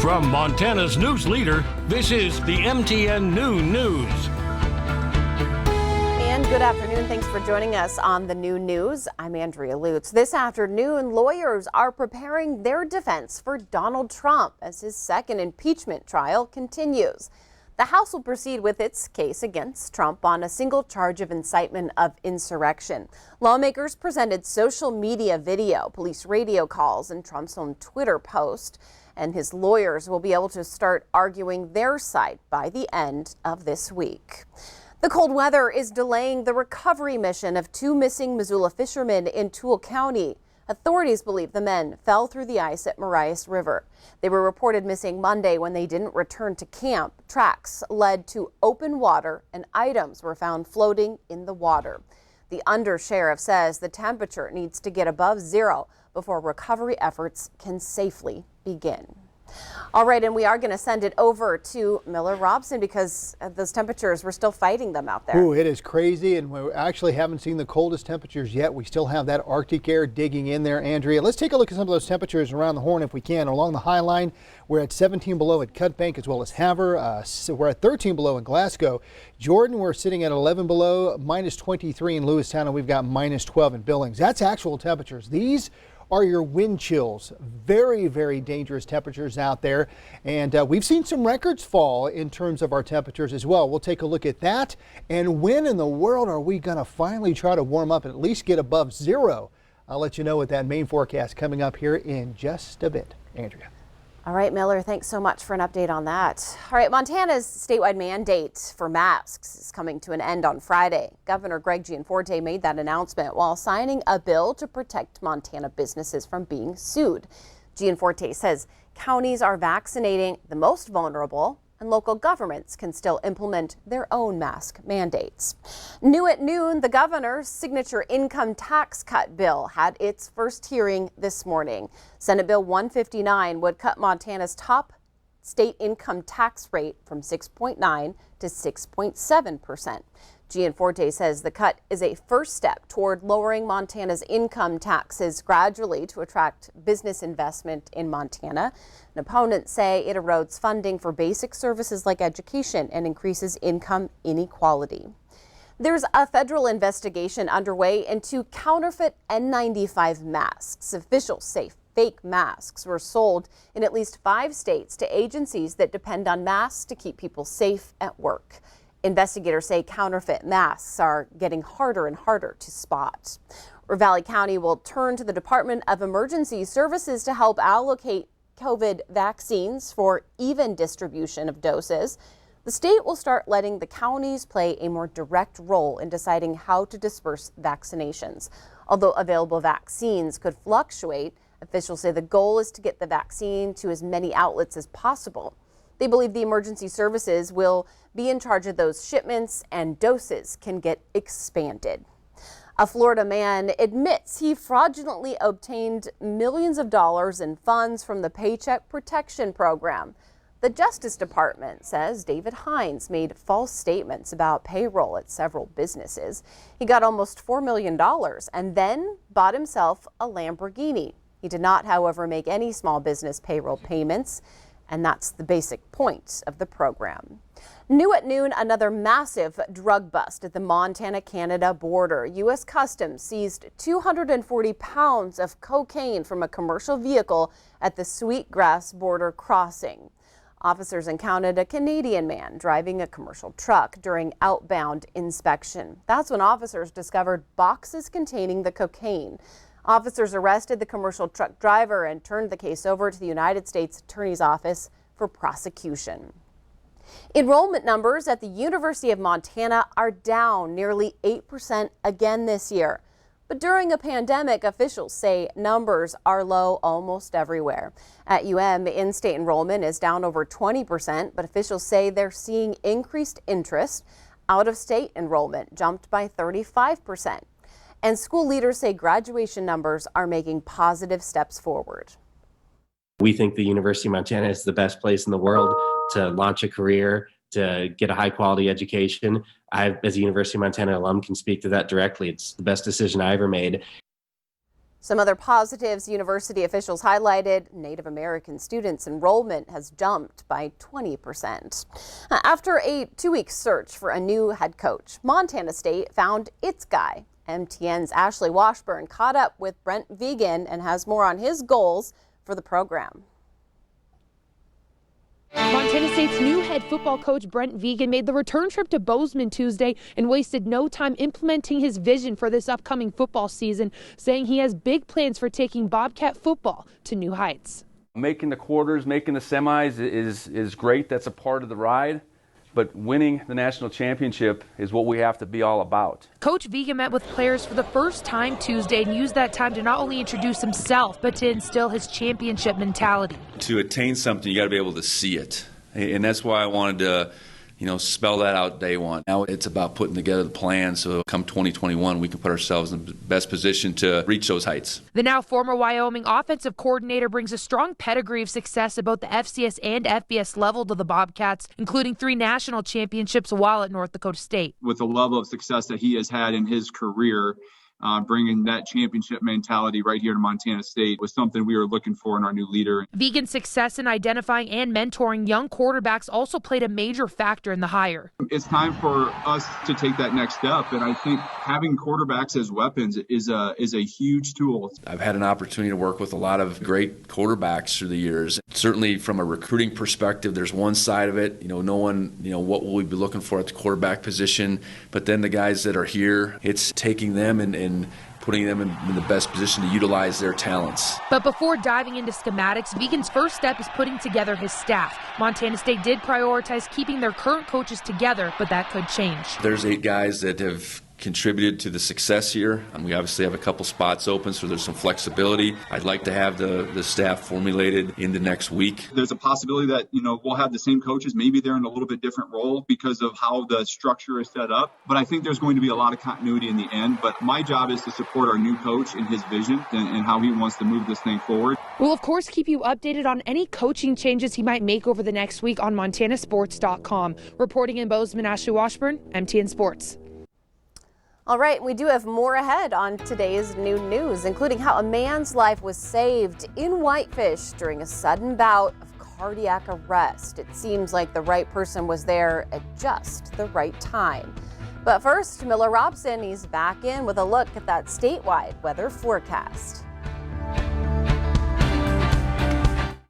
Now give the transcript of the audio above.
From Montana's news leader, this is the MTN Noon News. And good afternoon. Thanks for joining us on the Noon News. I'm Andrea Lutz. This afternoon, lawyers are preparing their defense for Donald Trump as his second impeachment trial continues. The House will proceed with its case against Trump on a single charge of incitement of insurrection. Lawmakers presented social media video, police radio calls, and Trump's own Twitter post. And his lawyers will be able to start arguing their side by the end of this week. The cold weather is delaying the recovery mission of two missing Missoula fishermen in Toole County. Authorities believe the men fell through the ice at Marias River. They were reported missing Monday when they didn't return to camp. Tracks led to open water and items were found floating in the water. The undersheriff says the temperature needs to get above zero before recovery efforts can safely begin. All right, and we are going to send it over to Miller Robson because those temperatures, we're still fighting them out there. Ooh, it is crazy, and we actually haven't seen the coldest temperatures yet. We still have that Arctic air digging in there, Andrea. Let's take a look at some of those temperatures around the Horn if we can. Along the High Line, we're at 17 below at Cutbank as well as Havre. So we're at 13 below in Glasgow. Jordan, we're sitting at 11 below, minus 23 in Lewistown, and we've got minus 12 in Billings. That's actual temperatures. These are your wind chills. Very, very dangerous temperatures out there. And we've seen some records fall in terms of our temperatures as well. We'll take a look at that. And when in the world are we going to finally try to warm up and at least get above zero? I'll let you know with that main forecast coming up here in just a bit. Andrea. All right, Miller, thanks so much for an update on that. All right, Montana's statewide mandate for masks is coming to an end on Friday. Governor Greg Gianforte made that announcement while signing a bill to protect Montana businesses from being sued. Gianforte says counties are vaccinating the most vulnerable and local governments can still implement their own mask mandates. New at noon, the governor's signature income tax cut bill had its first hearing this morning. Senate Bill 159 would cut Montana's top state income tax rate from 6.9 to 6.7%. Gianforte says the cut is a first step toward lowering Montana's income taxes gradually to attract business investment in Montana. And opponents say it erodes funding for basic services like education and increases income inequality. There's a federal investigation underway into counterfeit N95 masks. Officials say fake masks were sold in at least 5 states to agencies that depend on masks to keep people safe at work. Investigators say counterfeit masks are getting harder and harder to spot. Ravalli County will turn to the Department of Emergency Services to help allocate COVID vaccines for even distribution of doses. The state will start letting the counties play a more direct role in deciding how to disperse vaccinations. Although available vaccines could fluctuate, officials say the goal is to get the vaccine to as many outlets as possible. They believe the emergency services will be in charge of those shipments and doses can get expanded. A Florida man admits he fraudulently obtained millions of dollars in funds from the Paycheck Protection program. The Justice Department says David Hines made false statements about payroll at several businesses. He got almost $4 million and then bought himself a Lamborghini. He did not, however, make any small business payroll payments. And that's the basic point of the program. New at noon, another massive drug bust at the Montana-Canada border. U.S. Customs seized 240 pounds of cocaine from a commercial vehicle at the Sweetgrass border crossing. Officers encountered a Canadian man driving a commercial truck during outbound inspection. That's when officers discovered boxes containing the cocaine. Officers arrested the commercial truck driver and turned the case over to the United States Attorney's Office for prosecution. Enrollment numbers at the University of Montana are down nearly 8% again this year. But during a pandemic, officials say numbers are low almost everywhere. At UM, in-state enrollment is down over 20%, but officials say they're seeing increased interest. Out-of-state enrollment jumped by 35%. And school leaders say graduation numbers are making positive steps forward. We think the University of Montana is the best place in the world to launch a career, to get a high quality education. I, as a University of Montana alum, can speak to that directly. It's the best decision I ever made. Some other positives university officials highlighted: Native American students' enrollment has jumped by 20%. After a 2-week search for a new head coach, Montana State found its guy. MTN's Ashley Washburn caught up with Brent Vegan and has more on his goals for the program. Montana State's new head football coach Brent Vegan made the return trip to Bozeman Tuesday and wasted no time implementing his vision for this upcoming football season, saying he has big plans for taking Bobcat football to new heights. Making the quarters, making the semis is great. That's a part of the ride. But winning the national championship is what we have to be all about. Coach Vegan met with players for the first time Tuesday and used that time to not only introduce himself, but to instill his championship mentality. To attain something, you got to be able to see it. And that's why I wanted to, spell that out day one. Now it's about putting together the plan so come 2021, we can put ourselves in the best position to reach those heights. The now former Wyoming offensive coordinator brings a strong pedigree of success at both the FCS and FBS level to the Bobcats, including 3 national championships while at North Dakota State. With the level of success that he has had in his career, bringing that championship mentality right here to Montana State was something we were looking for in our new leader. Vegan's success in identifying and mentoring young quarterbacks also played a major factor in the hire. It's time for us to take that next step, and I think having quarterbacks as weapons is a huge tool. I've had an opportunity to work with a lot of great quarterbacks through the years. Certainly from a recruiting perspective, there's one side of it. No one, what will we be looking for at the quarterback position? But then the guys that are here, it's taking them and putting them in the best position to utilize their talents. But before diving into schematics, Vegan's first step is putting together his staff. Montana State did prioritize keeping their current coaches together, but that could change. There's 8 guys that have contributed to the success here. And we obviously have a couple spots open, so there's some flexibility. I'd like to have the staff formulated into next week. There's a possibility that, we'll have the same coaches. Maybe they're in a little bit different role because of how the structure is set up. But I think there's going to be a lot of continuity in the end. But my job is to support our new coach in his vision and how he wants to move this thing forward. We'll, of course, keep you updated on any coaching changes he might make over the next week on montanasports.com. Reporting in Bozeman, Ashley Washburn, MTN Sports. All right, we do have more ahead on today's new news, including how a man's life was saved in Whitefish during a sudden bout of cardiac arrest. It seems like the right person was there at just the right time. But first, Miller Robson, he's back in with a look at that statewide weather forecast.